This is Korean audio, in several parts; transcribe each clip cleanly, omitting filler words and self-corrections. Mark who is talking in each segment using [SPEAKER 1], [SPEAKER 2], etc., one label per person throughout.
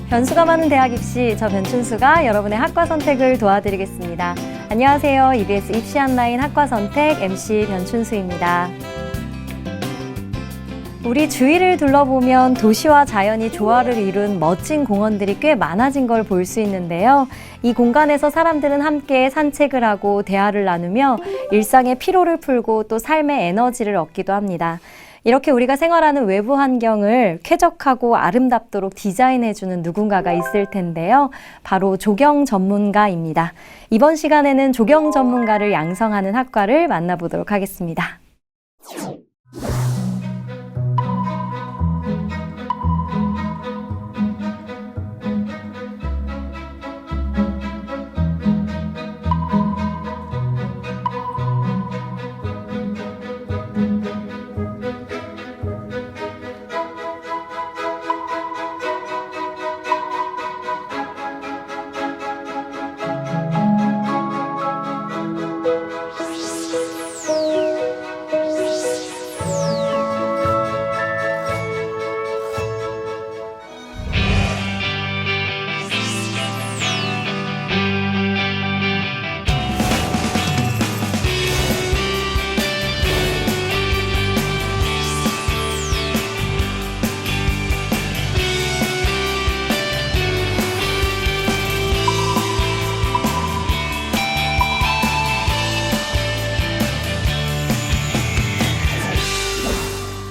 [SPEAKER 1] 변수가 많은 대학 입시, 저 변춘수가 여러분의 학과 선택을 도와드리겠습니다. 안녕하세요. EBS 입시 온라인 학과 선택 MC 변춘수입니다. 우리 주위를 둘러보면 도시와 자연이 조화를 이룬 멋진 공원들이 꽤 많아진 걸 볼 수 있는데요. 이 공간에서 사람들은 함께 산책을 하고 대화를 나누며 일상의 피로를 풀고 또 삶의 에너지를 얻기도 합니다. 이렇게 우리가 생활하는 외부 환경을 쾌적하고 아름답도록 디자인해주는 누군가가 있을 텐데요. 바로 조경 전문가입니다. 이번 시간에는 조경 전문가를 양성하는 학과를 만나보도록 하겠습니다.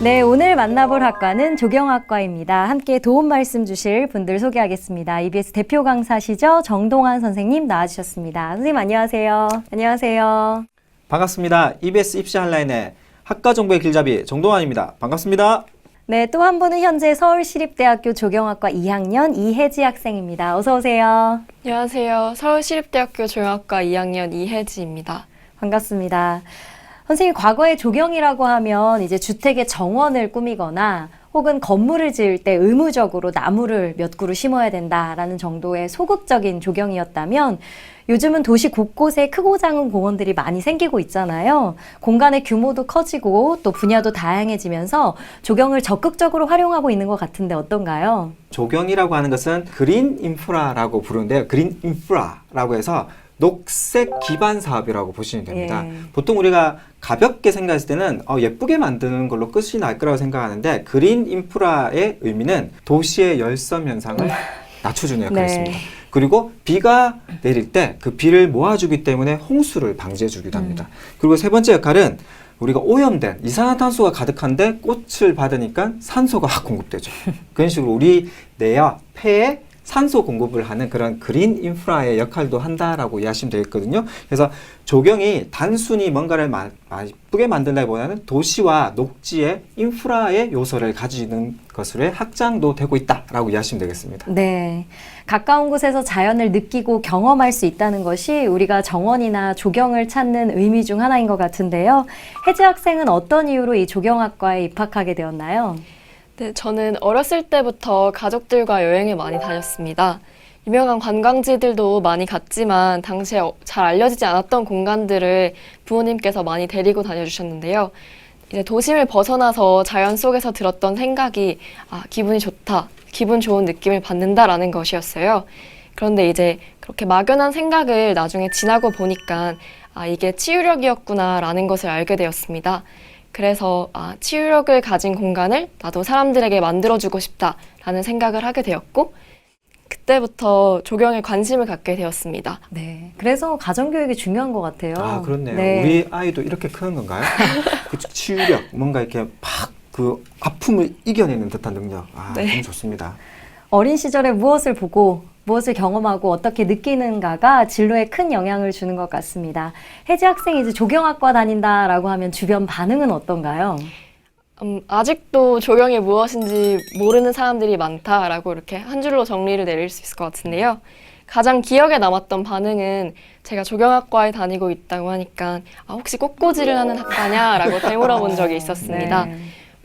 [SPEAKER 1] 네, 오늘 만나볼 학과는 조경학과입니다. 함께 도움 말씀 주실 분들 소개하겠습니다. EBS 대표 강사시죠? 정동환 선생님 나와주셨습니다. 선생님 안녕하세요. 안녕하세요.
[SPEAKER 2] 반갑습니다. EBS 입시 온라인의 학과 정보의 길잡이 정동환입니다. 반갑습니다.
[SPEAKER 1] 네, 또 한 분은 현재 서울시립대학교 조경학과 2학년 이혜지 학생입니다. 어서 오세요.
[SPEAKER 3] 안녕하세요. 서울시립대학교 조경학과 2학년 이혜지입니다.
[SPEAKER 1] 반갑습니다. 선생님, 과거에 조경이라고 하면 이제 주택의 정원을 꾸미거나 혹은 건물을 지을 때 의무적으로 나무를 몇 그루 심어야 된다라는 정도의 소극적인 조경이었다면 요즘은 도시 곳곳에 크고 작은 공원들이 많이 생기고 있잖아요. 공간의 규모도 커지고 또 분야도 다양해지면서 조경을 적극적으로 활용하고 있는 것 같은데 어떤가요?
[SPEAKER 2] 조경이라고 하는 것은 그린 인프라라고 부르는데요. 그린 인프라라고 해서 녹색 기반 사업이라고 보시면 됩니다.
[SPEAKER 1] 예.
[SPEAKER 2] 보통 우리가 가볍게 생각했을 때는 예쁘게 만드는 걸로 끝이 날 거라고 생각하는데 그린 인프라의 의미는 도시의 열섬 현상을 낮춰주는 역할을 했습니다.
[SPEAKER 1] 네.
[SPEAKER 2] 그리고 비가 내릴 때 그 비를 모아주기 때문에 홍수를 방지해주기도 합니다. 그리고 세 번째 역할은 우리가 오염된 이산화탄소가 가득한데 꽃을 받으니까 산소가 확 공급되죠. 그런 식으로 우리 뇌와 폐에 산소 공급을 하는 그런 그린 인프라의 역할도 한다라고 이해하시면 되겠거든요. 그래서 조경이 단순히 뭔가를 예쁘게 만든다기보다는 도시와 녹지의 인프라의 요소를 가지는 것으로 확장도 되고 있다라고 이해하시면 되겠습니다.
[SPEAKER 1] 네. 가까운 곳에서 자연을 느끼고 경험할 수 있다는 것이 우리가 정원이나 조경을 찾는 의미 중 하나인 것 같은데요. 혜지 학생은 어떤 이유로 이 조경학과에 입학하게 되었나요?
[SPEAKER 3] 네, 저는 어렸을 때부터 가족들과 여행을 많이 다녔습니다. 유명한 관광지들도 많이 갔지만 당시에 잘 알려지지 않았던 공간들을 부모님께서 많이 데리고 다녀주셨는데요. 이제 도심을 벗어나서 자연 속에서 들었던 생각이 기분이 좋다, 기분 좋은 느낌을 받는다라는 것이었어요. 그런데 이제 그렇게 막연한 생각을 나중에 지나고 보니까 이게 치유력이었구나라는 것을 알게 되었습니다. 그래서 치유력을 가진 공간을 나도 사람들에게 만들어주고 싶다라는 생각을 하게 되었고 그때부터 조경에 관심을 갖게 되었습니다.
[SPEAKER 1] 네. 그래서 가정교육이 중요한 것 같아요.
[SPEAKER 2] 그렇네요.
[SPEAKER 1] 네.
[SPEAKER 2] 우리 아이도 이렇게 크는 건가요? 그 치유력, 뭔가 이렇게 막 그 아픔을 이겨내는 듯한 능력.
[SPEAKER 3] 네.
[SPEAKER 2] 너무 좋습니다.
[SPEAKER 1] 어린 시절에 무엇을 보고 무엇을 경험하고 어떻게 느끼는가가 진로에 큰 영향을 주는 것 같습니다. 혜지 학생이 이제 조경학과 다닌다라고 하면 주변 반응은 어떤가요?
[SPEAKER 3] 아직도 조경이 무엇인지 모르는 사람들이 많다라고 이렇게 한 줄로 정리를 내릴 수 있을 것 같은데요. 가장 기억에 남았던 반응은 제가 조경학과에 다니고 있다고 하니까 혹시 꽃꽂이를 하는 학과냐라고 되물어본 적이 있었습니다.
[SPEAKER 1] 네.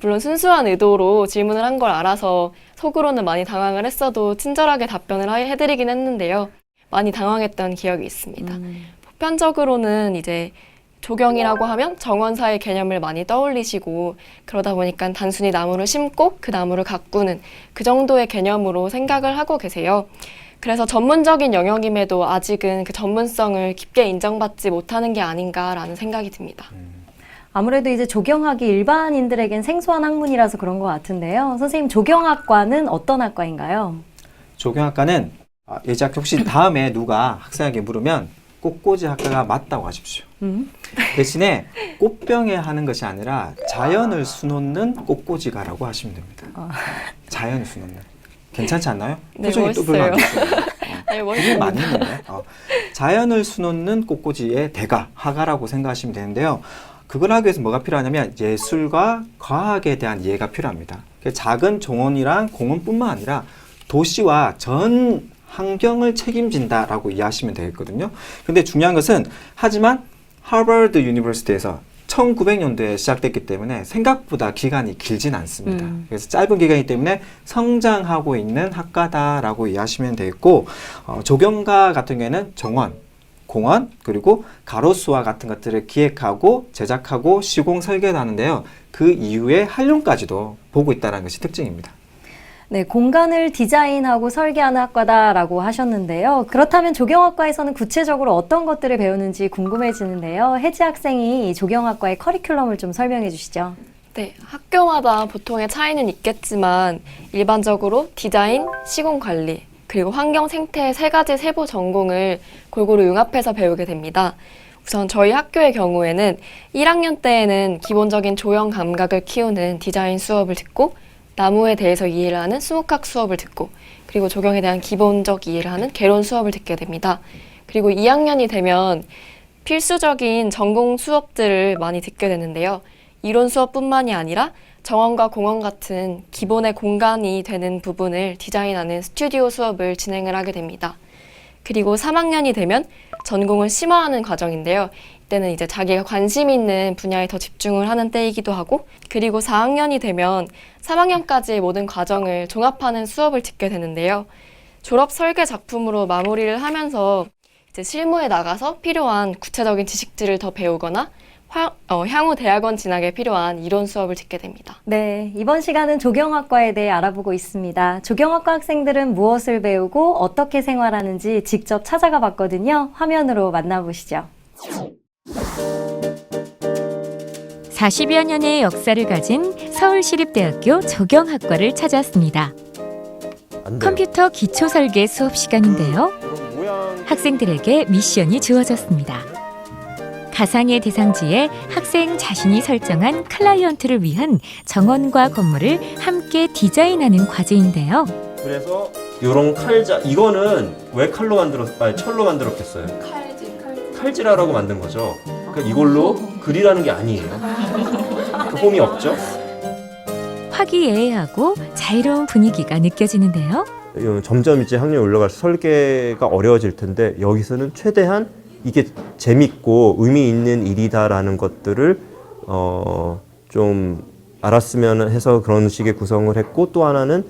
[SPEAKER 3] 물론 순수한 의도로 질문을 한 걸 알아서 속으로는 많이 당황을 했어도 친절하게 답변을 해드리긴 했는데요. 많이 당황했던 기억이 있습니다. 보편적으로는 이제 조경이라고 하면 정원사의 개념을 많이 떠올리시고 그러다 보니까 단순히 나무를 심고 그 나무를 가꾸는 그 정도의 개념으로 생각을 하고 계세요. 그래서 전문적인 영역임에도 아직은 그 전문성을 깊게 인정받지 못하는 게 아닌가라는 생각이 듭니다.
[SPEAKER 1] 아무래도 이제 조경학이 일반인들에겐 생소한 학문이라서 그런 것 같은데요. 선생님, 조경학과는 어떤 학과인가요?
[SPEAKER 2] 조경학과는 예지학 혹시 다음에 누가 학생에게 물으면 꽃꽂이 학과가 맞다고 하십시오. 대신에 꽃병에 하는 것이 아니라 자연을 수놓는 꽃꽂이가라고 하시면 됩니다. 자연을 수놓는. 괜찮지 않나요?
[SPEAKER 3] 네,
[SPEAKER 2] 표정이 또 별로 안 좋습니다.
[SPEAKER 3] 네,
[SPEAKER 2] 되게
[SPEAKER 3] 멋있어요.
[SPEAKER 2] 많이 했는데. 자연을 수놓는 꽃꽂이의 대가, 화가라고 생각하시면 되는데요. 그걸 하기 위해서 뭐가 필요하냐면 예술과 과학에 대한 이해가 필요합니다. 작은 정원이랑 공원뿐만 아니라 도시와 전 환경을 책임진다라고 이해하시면 되겠거든요. 근데 중요한 것은 하지만 하버드 유니버시티에서 1900년도에 시작됐기 때문에 생각보다 기간이 길진 않습니다. 그래서 짧은 기간이기 때문에 성장하고 있는 학과다라고 이해하시면 되겠고 조경가 같은 경우에는 정원, 공원, 그리고 가로수와 같은 것들을 기획하고 제작하고 시공 설계를 하는데요. 그 이후에 활용까지도 보고 있다는 것이 특징입니다.
[SPEAKER 1] 네, 공간을 디자인하고 설계하는 학과다라고 하셨는데요. 그렇다면 조경학과에서는 구체적으로 어떤 것들을 배우는지 궁금해지는데요. 혜지 학생이 이 조경학과의 커리큘럼을 좀 설명해 주시죠.
[SPEAKER 3] 네, 학교마다 보통의 차이는 있겠지만 일반적으로 디자인, 시공 관리, 그리고 환경 생태 세 가지 세부 전공을 골고루 융합해서 배우게 됩니다. 우선 저희 학교의 경우에는 1학년 때에는 기본적인 조형 감각을 키우는 디자인 수업을 듣고 나무에 대해서 이해를 하는 수목학 수업을 듣고 그리고 조경에 대한 기본적 이해를 하는 개론 수업을 듣게 됩니다. 그리고 2학년이 되면 필수적인 전공 수업들을 많이 듣게 되는데요. 이론 수업뿐만이 아니라 정원과 공원 같은 기본의 공간이 되는 부분을 디자인하는 스튜디오 수업을 진행을 하게 됩니다. 그리고 3학년이 되면 전공을 심화하는 과정인데요. 이때는 이제 자기가 관심 있는 분야에 더 집중을 하는 때이기도 하고 그리고 4학년이 되면 3학년까지의 모든 과정을 종합하는 수업을 듣게 되는데요. 졸업 설계 작품으로 마무리를 하면서 이제 실무에 나가서 필요한 구체적인 지식들을 더 배우거나 향후 대학원 진학에 필요한 이론 수업을 듣게 됩니다.
[SPEAKER 1] 네, 이번 시간은 조경학과에 대해 알아보고 있습니다. 조경학과 학생들은 무엇을 배우고 어떻게 생활하는지 직접 찾아가 봤거든요. 화면으로 만나보시죠.
[SPEAKER 4] 40여 년의 역사를 가진 서울시립대학교 조경학과를 찾았습니다. 컴퓨터 기초 설계 수업 시간인데요. 학생들에게 미션이 주어졌습니다. 가상의 대상지에 학생 자신이 설정한 클라이언트를 위한 정원과 건물을 함께 디자인하는 과제인데요.
[SPEAKER 5] 그래서 이런 칼자 이거는 왜 칼로 철로 만들었겠어요? 칼질하라고 만든 거죠. 그러니까 이걸로 그리라는 게 아니에요. 그 홈이 없죠.
[SPEAKER 4] 화기애애하고 자유로운 분위기가 느껴지는데요.
[SPEAKER 5] 점점 이제 학년이 올라갈수록 설계가 어려워질 텐데 여기서는 최대한 이게 재밌고 의미 있는 일이다라는 것들을 좀 알았으면 해서 그런 식의 구성을 했고 또 하나는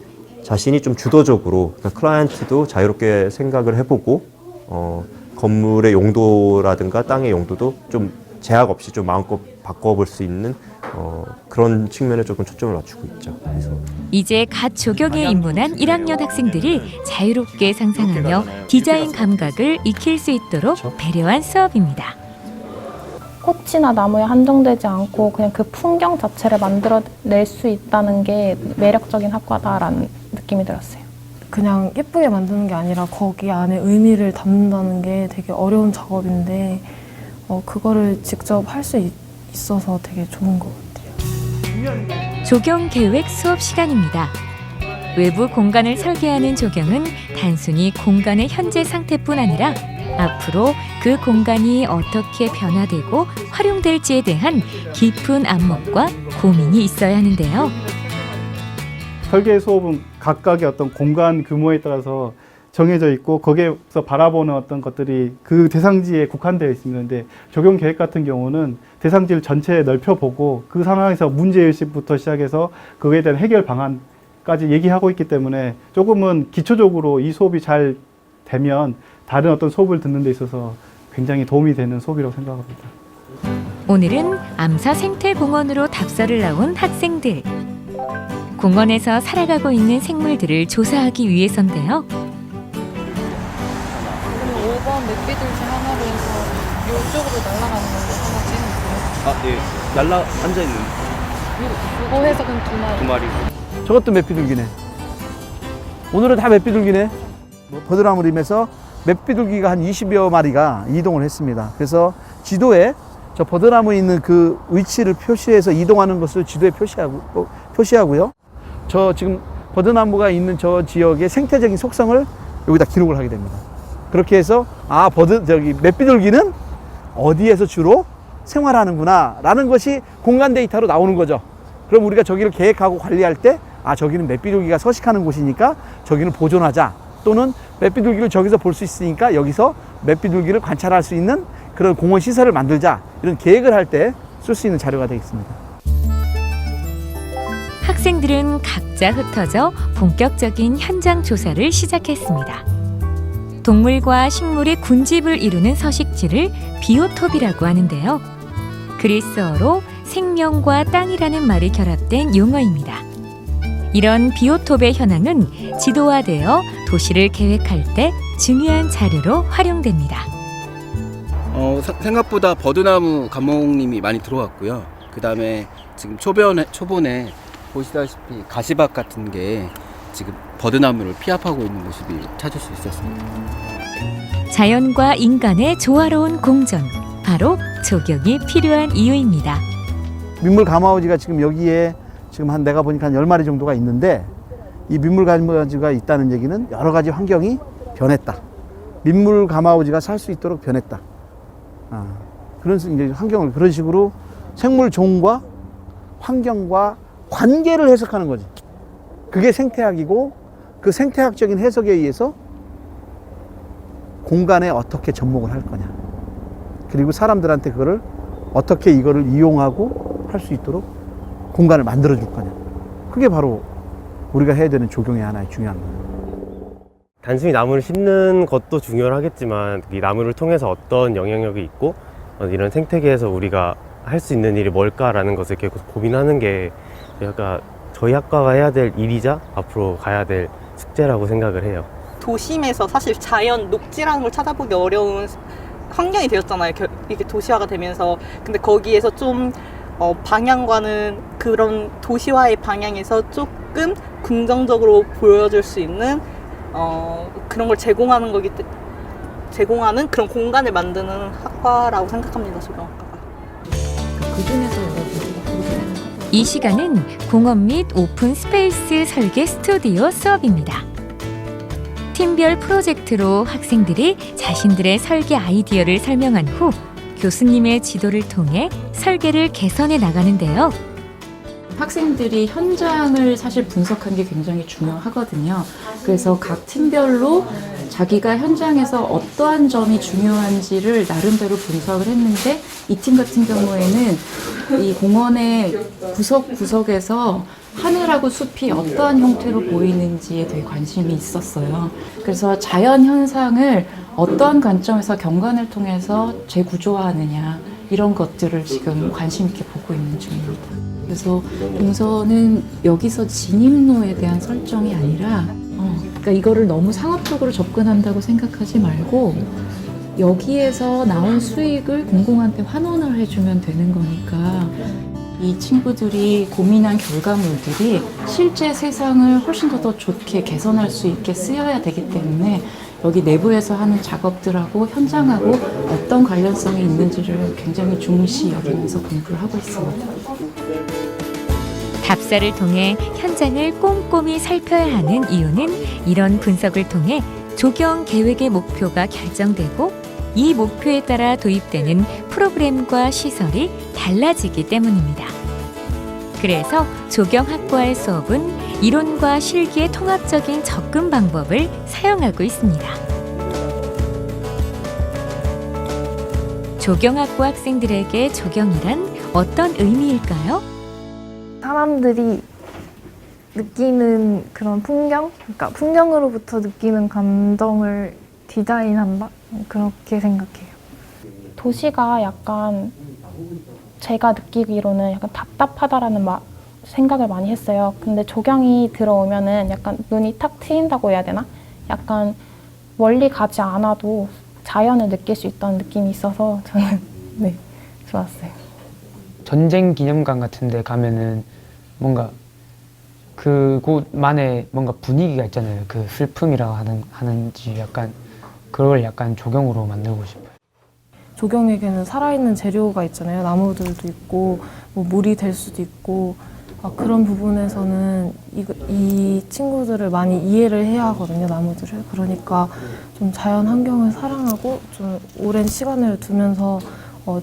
[SPEAKER 5] 자신이 좀 주도적으로 그러니까 클라이언트도 자유롭게 생각을 해보고 건물의 용도라든가 땅의 용도도 좀 제약 없이 좀 마음껏 바꿔볼 수 있는 그런 측면에 조금 초점을 맞추고 있죠. 그래서
[SPEAKER 4] 이제 갓 조경에 입문한 1학년 학생들이 자유롭게 상상하며 디자인 감각을 익힐 수 있도록 배려한 수업입니다.
[SPEAKER 6] 꽃이나 나무에 한정되지 않고 그냥 그 풍경 자체를 만들어낼 수 있다는 게 매력적인 학과다라는 느낌이 들었어요.
[SPEAKER 7] 그냥 예쁘게 만드는 게 아니라 거기 안에 의미를 담는다는 게 되게 어려운 작업인데 그거를 직접 할 수 있어서 되게 좋은 것 같아요.
[SPEAKER 4] 조경 계획 수업 시간입니다. 외부 공간을 설계하는 조경은 단순히 공간의 현재 상태뿐 아니라 앞으로 그 공간이 어떻게 변화되고 활용될지에 대한 깊은 안목과 고민이 있어야 하는데요.
[SPEAKER 8] 설계 수업은 각각의 어떤 공간 규모에 따라서 정해져 있고 거기에서 바라보는 어떤 것들이 그 대상지에 국한되어 있는데 조경 계획 같은 경우는 대상지를 전체에 넓혀보고 그 상황에서 문제의식부터 시작해서 그거에 대한 해결 방안까지 얘기하고 있기 때문에 조금은 기초적으로 이 수업이 잘 되면 다른 어떤 수업을 듣는 데 있어서 굉장히 도움이 되는 수업이라고 생각합니다.
[SPEAKER 4] 오늘은 암사 생태공원으로 답사를 나온 학생들. 공원에서 살아가고 있는 생물들을 조사하기 위해서인데요.
[SPEAKER 9] 5번 맵비둘기 하나로 해서 이쪽으로 날아가는 걸로 하나 찍어주세요.
[SPEAKER 10] 아, 네. 날라 앉아 있는
[SPEAKER 9] 이거 해서 그럼 2마리.
[SPEAKER 10] 두 마리.
[SPEAKER 11] 저것도 맵비둘기네. 오늘은 다 맵비둘기네. 버드나무림에서 맵비둘기가 한 20여 마리가 이동을 했습니다. 그래서 지도에 저 버드나무 있는 그 위치를 표시해서 이동하는 것을 지도에 표시하고요. 저 지금 버드나무가 있는 저 지역의 생태적인 속성을 여기다 기록을 하게 됩니다. 그렇게 해서 맵비둘기는 어디에서 주로 생활하는구나 라는 것이 공간 데이터로 나오는 거죠. 그럼 우리가 저기를 계획하고 관리할 때 저기는 맵비둘기가 서식하는 곳이니까 저기는 보존하자, 또는 맵비둘기를 저기서 볼 수 있으니까 여기서 맵비둘기를 관찰할 수 있는 그런 공원 시설을 만들자, 이런 계획을 할 때 쓸 수 있는 자료가 되겠습니다.
[SPEAKER 4] 학생들은 각자 흩어져 본격적인 현장 조사를 시작했습니다. 동물과 식물의 군집을 이루는 서식지를 비오톱이라고 하는데요. 그리스어로 생명과 땅이라는 말이 결합된 용어입니다. 이런 비오톱의 현황은 지도화되어 도시를 계획할 때 중요한 자료로 활용됩니다.
[SPEAKER 10] 생각보다 버드나무 감목님이 많이 들어왔고요. 그 다음에 지금 초본에 보시다시피 가시밭 같은 게 지금 버드나무를 피합하고 있는 모습이 찾을 수 있었습니다.
[SPEAKER 4] 자연과 인간의 조화로운 공존, 바로 조경이 필요한 이유입니다.
[SPEAKER 11] 민물 가마우지가 지금 여기에 지금 내가 보니까 한 10마리 정도가 있는데, 이 민물 가마우지가 있다는 얘기는 여러 가지 환경이 변했다. 민물 가마우지가 살 수 있도록 변했다. 그런 이제 환경을 그런 식으로 생물 종과 환경과 관계를 해석하는 거지. 그게 생태학이고, 그 생태학적인 해석에 의해서 공간에 어떻게 접목을 할 거냐, 그리고 사람들한테 그거를 어떻게 이거를 이용하고 할 수 있도록 공간을 만들어 줄 거냐. 그게 바로 우리가 해야 되는 조경의 하나의 중요한 거예요.
[SPEAKER 5] 단순히 나무를 심는 것도 중요하겠지만 이 나무를 통해서 어떤 영향력이 있고 이런 생태계에서 우리가 할 수 있는 일이 뭘까라는 것을 계속 고민하는 게 약간 저희 학과가 해야 될 일이자 앞으로 가야 될 숙제라고 생각을 해요.
[SPEAKER 12] 도심에서 사실 자연 녹지라는 걸 찾아보기 어려운 환경이 되었잖아요. 이게 도시화가 되면서. 근데 거기에서 좀 방향과는 그런 도시화의 방향에서 조금 긍정적으로 보여줄 수 있는 그런 걸 제공하는 제공하는 그런 공간을 만드는 학과라고 생각합니다. 조경학과가.
[SPEAKER 4] 이 시간은 공원 및 오픈 스페이스 설계 스튜디오 수업입니다. 팀별 프로젝트로 학생들이 자신들의 설계 아이디어를 설명한 후 교수님의 지도를 통해 설계를 개선해 나가는데요.
[SPEAKER 13] 학생들이 현장을 사실 분석한 게 굉장히 중요하거든요. 그래서 각 팀별로 자기가 현장에서 어떠한 점이 중요한지를 나름대로 분석을 했는데, 이 팀 같은 경우에는 이 공원의 구석구석에서 하늘하고 숲이 어떠한 형태로 보이는지에 되게 관심이 있었어요. 그래서 자연 현상을 어떠한 관점에서 경관을 통해서 재구조화하느냐, 이런 것들을 지금 관심 있게 보고 있는 중입니다. 그래서 동서는 여기서 진입로에 대한 설정이 아니라 그러니까 이거를 너무 상업적으로 접근한다고 생각하지 말고 여기에서 나온 수익을 공공한테 환원을 해주면 되는 거니까, 이 친구들이 고민한 결과물들이 실제 세상을 훨씬 더 좋게 개선할 수 있게 쓰여야 되기 때문에 여기 내부에서 하는 작업들하고 현장하고 어떤 관련성이 있는지를 굉장히 중시 여기면서 공부를 하고 있습니다.
[SPEAKER 4] 답사를 통해 현장을 꼼꼼히 살펴야 하는 이유는 이런 분석을 통해 조경 계획의 목표가 결정되고 이 목표에 따라 도입되는 프로그램과 시설이 달라지기 때문입니다. 그래서 조경학과의 수업은 이론과 실기의 통합적인 접근 방법을 사용하고 있습니다. 조경학과 학생들에게 조경이란 어떤 의미일까요?
[SPEAKER 7] 사람들이 느끼는 그런 그러니까 풍경으로부터 느끼는 감정을 디자인한다? 그렇게 생각해요.
[SPEAKER 6] 도시가 약간 제가 느끼기로는 약간 답답하다라는 생각을 많이 했어요. 근데 조경이 들어오면은 약간 눈이 탁 트인다고 해야 되나? 약간 멀리 가지 않아도 자연을 느낄 수 있다는 느낌이 있어서 저는 네, 좋았어요.
[SPEAKER 14] 전쟁 기념관 같은 데 가면은 뭔가 그곳만의 뭔가 분위기가 있잖아요. 그 슬픔이라고 하는지 약간 그걸 약간 조경으로 만들고 싶어요.
[SPEAKER 7] 조경에게는 살아있는 재료가 있잖아요. 나무들도 있고 뭐 물이 될 수도 있고 그런 부분에서는 이 친구들을 많이 이해를 해야 하거든요. 나무들을. 그러니까 좀 자연 환경을 사랑하고 좀 오랜 시간을 두면서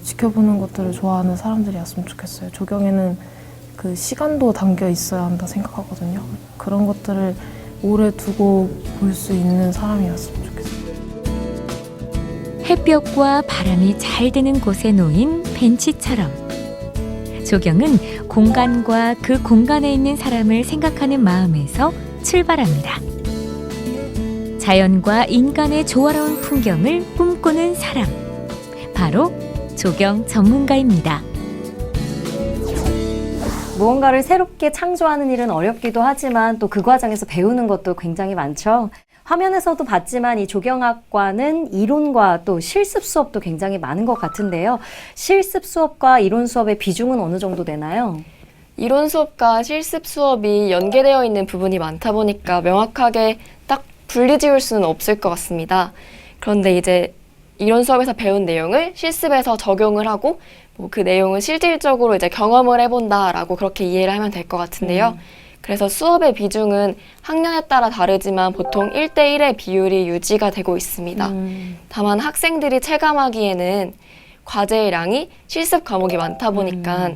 [SPEAKER 7] 지켜보는 것들을 좋아하는 사람들이었으면 좋겠어요. 조경에는 그 시간도 담겨 있어야 한다 생각하거든요. 그런 것들을 오래 두고 볼 수 있는 사람이었으면 좋겠어요.
[SPEAKER 4] 햇볕과 바람이 잘 드는 곳에 놓인 벤치처럼 조경은 공간과 그 공간에 있는 사람을 생각하는 마음에서 출발합니다. 자연과 인간의 조화로운 풍경을 꿈꾸는 사람, 바로 조경 전문가입니다.
[SPEAKER 1] 무언가를 새롭게 창조하는 일은 어렵기도 하지만 또 그 과정에서 배우는 것도 굉장히 많죠. 화면에서도 봤지만 이 조경학과는 이론과 또 실습 수업도 굉장히 많은 것 같은데요. 실습 수업과 이론 수업의 비중은 어느 정도 되나요?
[SPEAKER 3] 이론 수업과 실습 수업이 연계되어 있는 부분이 많다 보니까 명확하게 딱 분리지을 수는 없을 것 같습니다. 그런데 이제 이론 수업에서 배운 내용을 실습에서 적용을 하고 그 내용을 실질적으로 이제 경험을 해본다라고 그렇게 이해를 하면 될 것 같은데요. 그래서 수업의 비중은 학년에 따라 다르지만 보통 1대1의 비율이 유지가 되고 있습니다. 다만 학생들이 체감하기에는 과제의 양이 실습 과목이 많다 보니까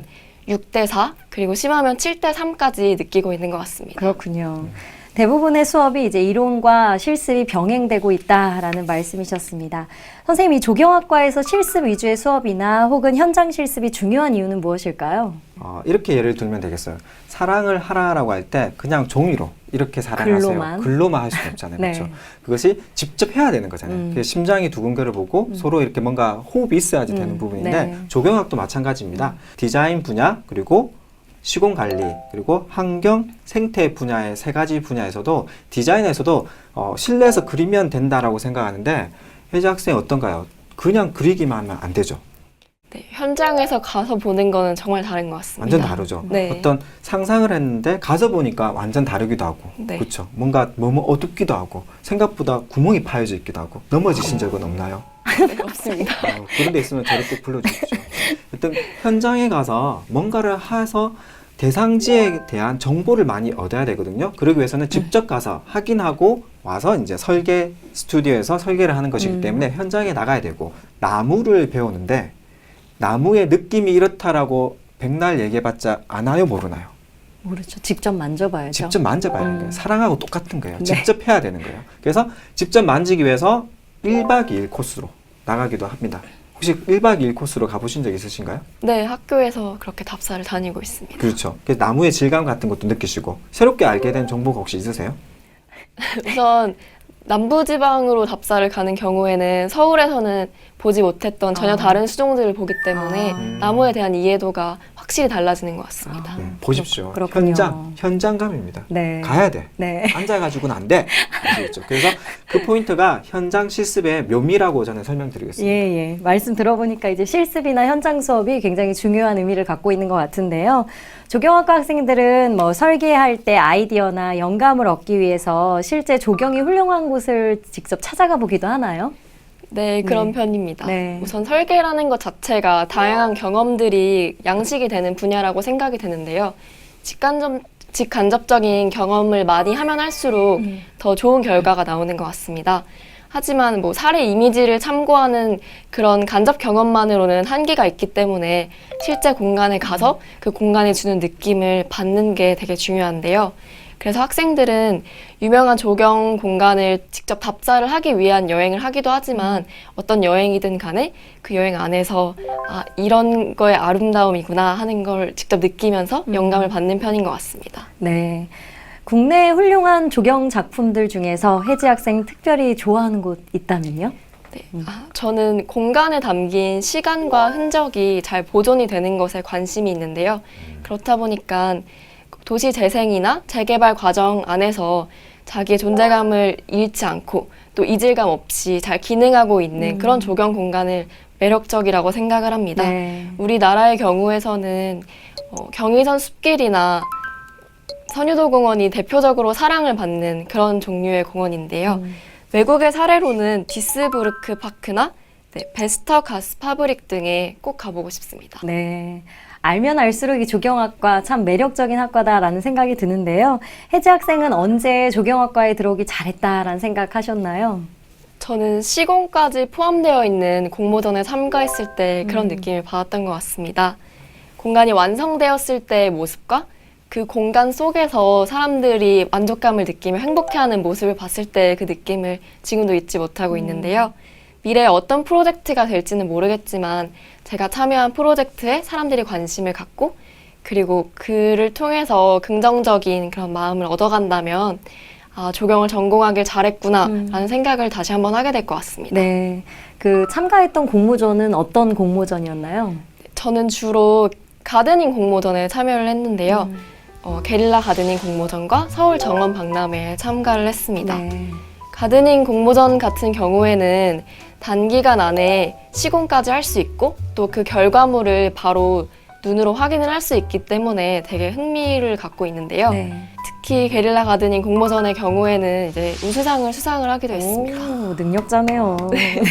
[SPEAKER 3] 6대4 그리고 심하면 7대3까지 느끼고 있는 것 같습니다.
[SPEAKER 1] 그렇군요. 대부분의 수업이 이제 이론과 실습이 병행되고 있다라는 말씀이셨습니다. 선생님, 이 조경학과에서 실습 위주의 수업이나 혹은 현장 실습이 중요한 이유는 무엇일까요?
[SPEAKER 2] 이렇게 예를 들면 되겠어요. 사랑을 하라라고 할 때 그냥 종이로 이렇게 사랑하세요. 글로만 할 수는 없잖아요.
[SPEAKER 1] 네.
[SPEAKER 2] 그렇죠? 그것이 직접 해야 되는 거잖아요. 심장이 두근거려 보고 서로 이렇게 뭔가 호흡이 있어야지 되는 부분인데
[SPEAKER 1] 네.
[SPEAKER 2] 조경학도 마찬가지입니다. 디자인 분야 그리고 시공 관리 그리고 환경 생태 분야의 세 가지 분야에서도 디자인에서도 실내에서 그리면 된다라고 생각하는데 혜지 학생 어떤가요? 그냥 그리기만 하면 안 되죠.
[SPEAKER 3] 네, 현장에서 가서 보는 거는 정말 다른 것 같습니다.
[SPEAKER 2] 완전 다르죠.
[SPEAKER 3] 네.
[SPEAKER 2] 어떤 상상을 했는데 가서 보니까 완전 다르기도 하고,
[SPEAKER 3] 네.
[SPEAKER 2] 그렇죠. 뭔가 너무 어둡기도 하고, 생각보다 구멍이 파여져 있기도 하고, 넘어지신 적은 없나요?
[SPEAKER 3] 네, 없습니다.
[SPEAKER 2] 그런 데 있으면 저를 꼭 불러주십시오. 어떤 현장에 가서 뭔가를 해서 대상지에 대한 정보를 많이 얻어야 되거든요. 그러기 위해서는 직접 가서 확인하고 와서 이제 설계 스튜디오에서 설계를 하는 것이기 때문에 현장에 나가야 되고, 나무를 배우는데 나무의 느낌이 이렇다라고 백날 얘기해봤자 아나요, 모르나요?
[SPEAKER 1] 모르죠. 직접 만져봐야죠.
[SPEAKER 2] 직접 만져봐야 되는 거예요. 사랑하고 똑같은 거예요.
[SPEAKER 1] 네.
[SPEAKER 2] 직접 해야 되는 거예요. 그래서 직접 만지기 위해서 1박 2일 코스로 나가기도 합니다. 혹시 1박 2일 코스로 가보신 적 있으신가요?
[SPEAKER 3] 네, 학교에서 그렇게 답사를 다니고 있습니다.
[SPEAKER 2] 그렇죠. 그래서 나무의 질감 같은 것도 느끼시고 새롭게 알게 된 정보가 혹시 있으세요?
[SPEAKER 3] 우선 남부지방으로 답사를 가는 경우에는 서울에서는 보지 못했던 전혀 다른 수종들을 보기 때문에 나무에 대한 이해도가 확실히 달라지는 것 같습니다.
[SPEAKER 2] 보십시오.
[SPEAKER 1] 그렇군요.
[SPEAKER 2] 현장감입니다.
[SPEAKER 1] 네.
[SPEAKER 2] 가야 돼.
[SPEAKER 1] 네.
[SPEAKER 2] 앉아가지고는 안 돼. 아시겠죠? 그래서 그 포인트가 현장 실습의 묘미라고 저는 설명드리겠습니다.
[SPEAKER 1] 예. 말씀 들어보니까 이제 실습이나 현장 수업이 굉장히 중요한 의미를 갖고 있는 것 같은데요. 조경학과 학생들은 뭐 설계할 때 아이디어나 영감을 얻기 위해서 실제 조경이 훌륭한 곳을 직접 찾아가 보기도 하나요?
[SPEAKER 3] 네, 그런
[SPEAKER 1] 네.
[SPEAKER 3] 편입니다.
[SPEAKER 1] 네.
[SPEAKER 3] 우선 설계라는 것 자체가 다양한 경험들이 양식이 되는 분야라고 생각이 되는데요. 직간접적인 경험을 많이 하면 할수록 더 좋은 결과가 나오는 것 같습니다. 하지만 뭐 사례 이미지를 참고하는 그런 간접 경험만으로는 한계가 있기 때문에 실제 공간에 가서 그 공간이 주는 느낌을 받는 게 되게 중요한데요. 그래서 학생들은 유명한 조경 공간을 직접 답사를 하기 위한 여행을 하기도 하지만 어떤 여행이든 간에 그 여행 안에서 이런 거의 아름다움이구나 하는 걸 직접 느끼면서 영감을 받는 편인 것 같습니다.
[SPEAKER 1] 네. 국내의 훌륭한 조경 작품들 중에서 혜지 학생 특별히 좋아하는 곳 있다면요?
[SPEAKER 3] 저는 공간에 담긴 시간과 흔적이 잘 보존이 되는 것에 관심이 있는데요. 그렇다 보니까 도시 재생이나 재개발 과정 안에서 자기의 존재감을 잃지 않고 또 이질감 없이 잘 기능하고 있는 그런 조경 공간을 매력적이라고 생각을 합니다.
[SPEAKER 1] 네.
[SPEAKER 3] 우리나라의 경우에서는 경의선 숲길이나 선유도 공원이 대표적으로 사랑을 받는 그런 종류의 공원인데요. 외국의 사례로는 디스부르크 파크나 베스터 가스 파브릭 등에 꼭 가보고 싶습니다.
[SPEAKER 1] 네. 알면 알수록 이 조경학과 참 매력적인 학과다라는 생각이 드는데요. 혜지 학생은 언제 조경학과에 들어오기 잘했다라는 생각하셨나요?
[SPEAKER 3] 저는 시공까지 포함되어 있는 공모전에 참가했을 때 그런 느낌을 받았던 것 같습니다. 공간이 완성되었을 때의 모습과 그 공간 속에서 사람들이 만족감을 느끼며 행복해하는 모습을 봤을 때 그 느낌을 지금도 잊지 못하고 있는데요. 미래에 어떤 프로젝트가 될지는 모르겠지만 제가 참여한 프로젝트에 사람들이 관심을 갖고 그리고 그를 통해서 긍정적인 그런 마음을 얻어간다면 조경을 전공하길 잘했구나 라는 생각을 다시 한번 하게 될 것 같습니다.
[SPEAKER 1] 네. 그 참가했던 공모전은 어떤 공모전이었나요?
[SPEAKER 3] 저는 주로 가드닝 공모전에 참여를 했는데요. 게릴라 가드닝 공모전과 서울 정원 박람회에 참가를 했습니다.
[SPEAKER 1] 네.
[SPEAKER 3] 가드닝 공모전 같은 경우에는 단기간 안에 시공까지 할 수 있고 또 그 결과물을 바로 눈으로 확인을 할 수 있기 때문에 되게 흥미를 갖고 있는데요.
[SPEAKER 1] 네.
[SPEAKER 3] 특히 게릴라 가드닝 공모전의 경우에는 이제 우수상을 수상을 하기도 했습니다.
[SPEAKER 1] 오, 능력자네요. 네.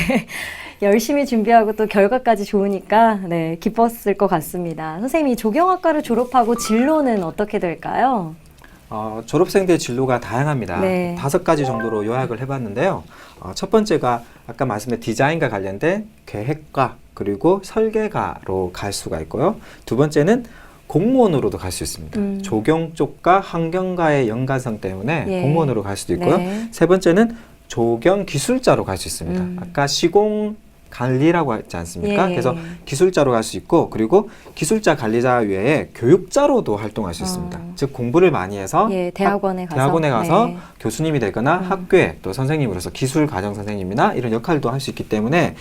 [SPEAKER 1] 열심히 준비하고 또 결과까지 좋으니까 네, 기뻤을 것 같습니다. 선생님이 조경학과를 졸업하고 진로는 어떻게 될까요?
[SPEAKER 2] 졸업생들의 진로가 다양합니다.
[SPEAKER 1] 네.
[SPEAKER 2] 5가지 정도로 요약을 해봤는데요. 첫 번째가 아까 말씀드린 디자인과 관련된 계획과 그리고 설계가로 갈 수가 있고요. 두 번째는 공무원으로도 갈 수 있습니다. 조경 쪽과 환경과의 연관성 때문에
[SPEAKER 1] 예.
[SPEAKER 2] 공무원으로 갈 수도 있고요.
[SPEAKER 1] 네.
[SPEAKER 2] 세 번째는 조경 기술자로 갈 수 있습니다. 아까 시공 관리라고 했지 않습니까?
[SPEAKER 1] 예.
[SPEAKER 2] 그래서 기술자로 갈 수 있고 그리고 기술자 관리자 외에 교육자로도 활동할 수 있습니다. 즉 공부를 많이 해서
[SPEAKER 1] 예, 대학원에
[SPEAKER 2] 가서
[SPEAKER 1] 네.
[SPEAKER 2] 교수님이 되거나 학교에 또 선생님으로서 기술 과정 선생님이나 이런 역할도 할 수 있기 때문에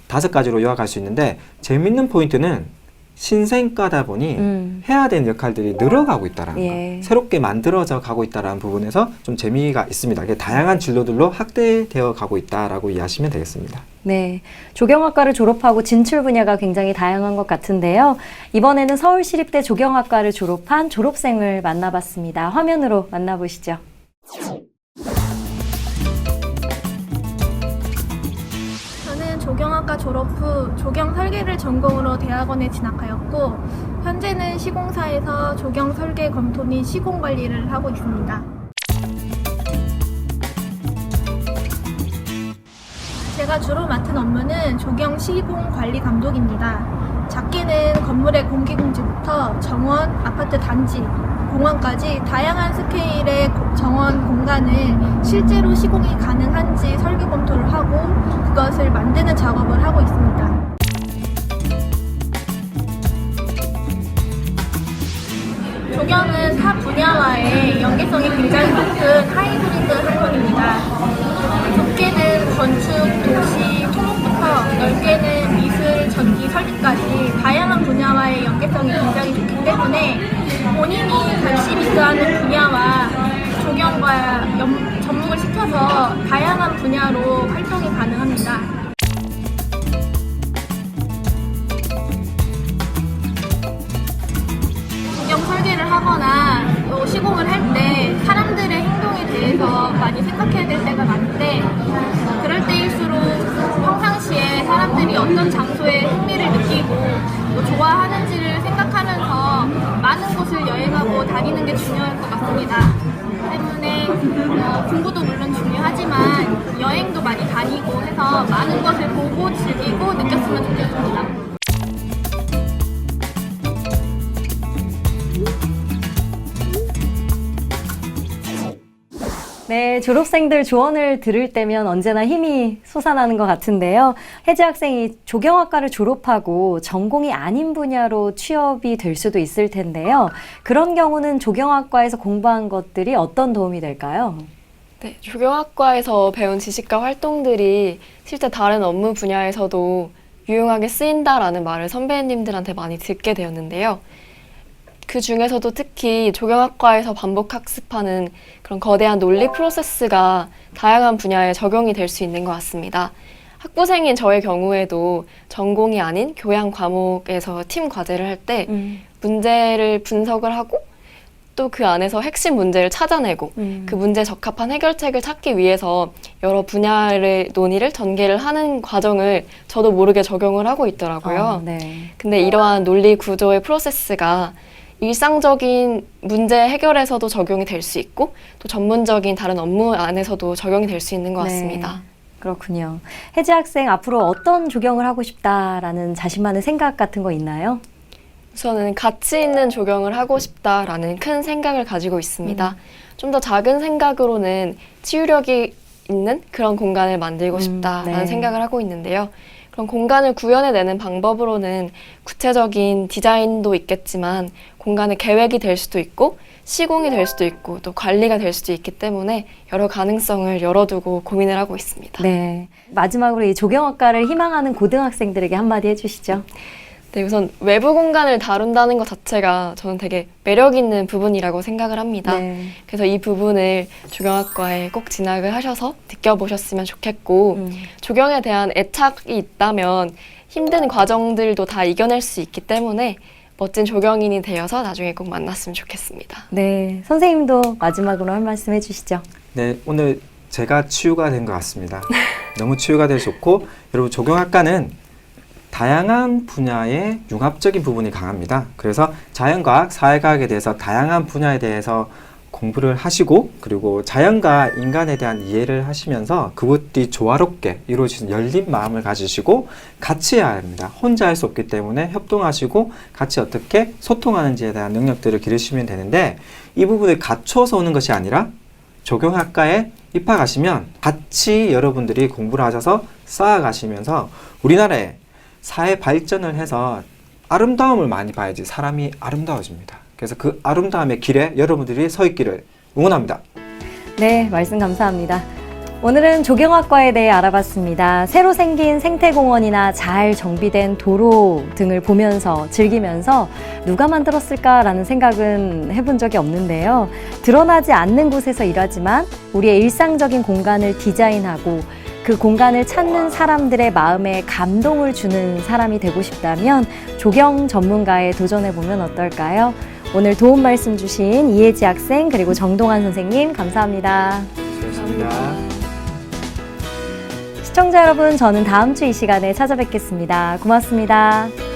[SPEAKER 2] 5가지로 요약할 수 있는데 재밌는 포인트는 신생과다 보니 해야 되는 역할들이 늘어가고 있다라는
[SPEAKER 1] 예.
[SPEAKER 2] 거, 새롭게 만들어져 가고 있다라는 부분에서 좀 재미가 있습니다. 이게 다양한 진로들로 확대되어 가고 있다라고 이해하시면 되겠습니다.
[SPEAKER 1] 네, 조경학과를 졸업하고 진출 분야가 굉장히 다양한 것 같은데요. 이번에는 서울시립대 조경학과를 졸업한 졸업생을 만나봤습니다. 화면으로 만나보시죠.
[SPEAKER 15] 저는 조경학과 졸업 후 조경 설계를 전공으로 대학원에 진학하였고 현재는 시공사에서 조경 설계 검토 및 시공 관리를 하고 있습니다. 제가 주로 맡은 업무는 조경 시공 관리 감독입니다. 작게는 건물의 공기공지부터 정원, 아파트 단지, 공원까지 다양한 스케일의 정원 공간을 실제로 시공이 가능한지 설계 검토를 하고 그것을 만드는 작업을 하고 있습니다. 조경은 타 분야와의 연계성이 굉장히 높은 하이브리드 학문입니다. 좁게는 건축, 도시, 토목부터 넓게는 미술, 전기, 설계까지 다양한 분야와의 연계성이 굉장히 좋기 때문에 본인이 관심 있어하는 분야와 조경과 접목을 시켜서 다양한 분야로 활동이 가능합니다. 조경 설계를 하거나 시공을 할 때 사람들의 행동에 대해서 많이 생각해야 될 때가 많은데 그럴 때일수록 평상시에 사람들이 어떤 장소에 흥미를 느끼고 좋아하는지를 생각하면서 많은 곳을 여행하고 다니는 게 중요할 것 같습니다. 때문에 공부도 물론 중요하지만 여행도 많이 다니고 해서 많은 것을 보고 즐기고 느꼈으면 좋겠습니다.
[SPEAKER 1] 네, 졸업생들 조언을 들을 때면 언제나 힘이 솟아나는 것 같은데요. 혜지 학생이 조경학과를 졸업하고 전공이 아닌 분야로 취업이 될 수도 있을 텐데요. 그런 경우는 조경학과에서 공부한 것들이 어떤 도움이 될까요?
[SPEAKER 3] 네, 조경학과에서 배운 지식과 활동들이 실제 다른 업무 분야에서도 유용하게 쓰인다라는 말을 선배님들한테 많이 듣게 되었는데요. 그 중에서도 특히 조경학과에서 반복 학습하는 그런 거대한 논리 프로세스가 다양한 분야에 적용이 될 수 있는 것 같습니다. 학부생인 저의 경우에도 전공이 아닌 교양 과목에서 팀 과제를 할 때 문제를 분석을 하고 또 그 안에서 핵심 문제를 찾아내고 그 문제에 적합한 해결책을 찾기 위해서 여러 분야의 논의를 전개를 하는 과정을 저도 모르게 적용을 하고 있더라고요.
[SPEAKER 1] 네.
[SPEAKER 3] 근데 이러한 논리 구조의 프로세스가 일상적인 문제 해결에서도 적용이 될 수 있고 또 전문적인 다른 업무 안에서도 적용이 될 수 있는 것 같습니다.
[SPEAKER 1] 네. 그렇군요. 혜지 학생 앞으로 어떤 조경을 하고 싶다라는 자신만의 생각 같은 거 있나요?
[SPEAKER 3] 우선은 가치 있는 조경을 하고 싶다라는 큰 생각을 가지고 있습니다. 좀 더 작은 생각으로는 치유력이 있는 그런 공간을 만들고 싶다라는
[SPEAKER 1] 네.
[SPEAKER 3] 생각을 하고 있는데요. 그런 공간을 구현해내는 방법으로는 구체적인 디자인도 있겠지만 공간의 계획이 될 수도 있고 시공이 될 수도 있고 또 관리가 될 수도 있기 때문에 여러 가능성을 열어두고 고민을 하고 있습니다.
[SPEAKER 1] 네. 마지막으로 이 조경학과를 희망하는 고등학생들에게 한마디 해주시죠.
[SPEAKER 3] 네, 우선 외부 공간을 다룬다는 것 자체가 저는 되게 매력 있는 부분이라고 생각을 합니다.
[SPEAKER 1] 네.
[SPEAKER 3] 그래서 이 부분을 조경학과에 꼭 진학을 하셔서 느껴보셨으면 좋겠고 조경에 대한 애착이 있다면 힘든 과정들도 다 이겨낼 수 있기 때문에 멋진 조경인이 되어서 나중에 꼭 만났으면 좋겠습니다.
[SPEAKER 1] 네. 선생님도 마지막으로 한 말씀 해주시죠.
[SPEAKER 2] 네, 오늘 제가 치유가 된 것 같습니다. 너무 치유가 돼서 좋고 여러분 조경학과는 다양한 분야의 융합적인 부분이 강합니다. 그래서 자연과학, 사회과학에 대해서 다양한 분야에 대해서 공부를 하시고 그리고 자연과 인간에 대한 이해를 하시면서 그것들이 조화롭게 이루어지는 열린 마음을 가지시고 같이 해야 합니다. 혼자 할 수 없기 때문에 협동하시고 같이 어떻게 소통하는지에 대한 능력들을 기르시면 되는데 이 부분을 갖춰서 오는 것이 아니라 조경학과에 입학하시면 같이 여러분들이 공부를 하셔서 쌓아가시면서 우리나라에 사회 발전을 해서 아름다움을 많이 봐야지 사람이 아름다워집니다. 그래서 그 아름다움의 길에 여러분들이 서 있기를 응원합니다.
[SPEAKER 1] 네, 말씀 감사합니다. 오늘은 조경학과에 대해 알아봤습니다. 새로 생긴 생태공원이나 잘 정비된 도로 등을 보면서 즐기면서 누가 만들었을까라는 생각은 해본 적이 없는데요. 드러나지 않는 곳에서 일하지만 우리의 일상적인 공간을 디자인하고 그 공간을 찾는 사람들의 마음에 감동을 주는 사람이 되고 싶다면 조경 전문가에 도전해보면 어떨까요? 오늘 도움 말씀 주신 이혜지 학생 그리고 정동환 선생님 감사합니다.
[SPEAKER 2] 수고하셨습니다.
[SPEAKER 1] 시청자 여러분, 저는 다음 주 이 시간에 찾아뵙겠습니다. 고맙습니다.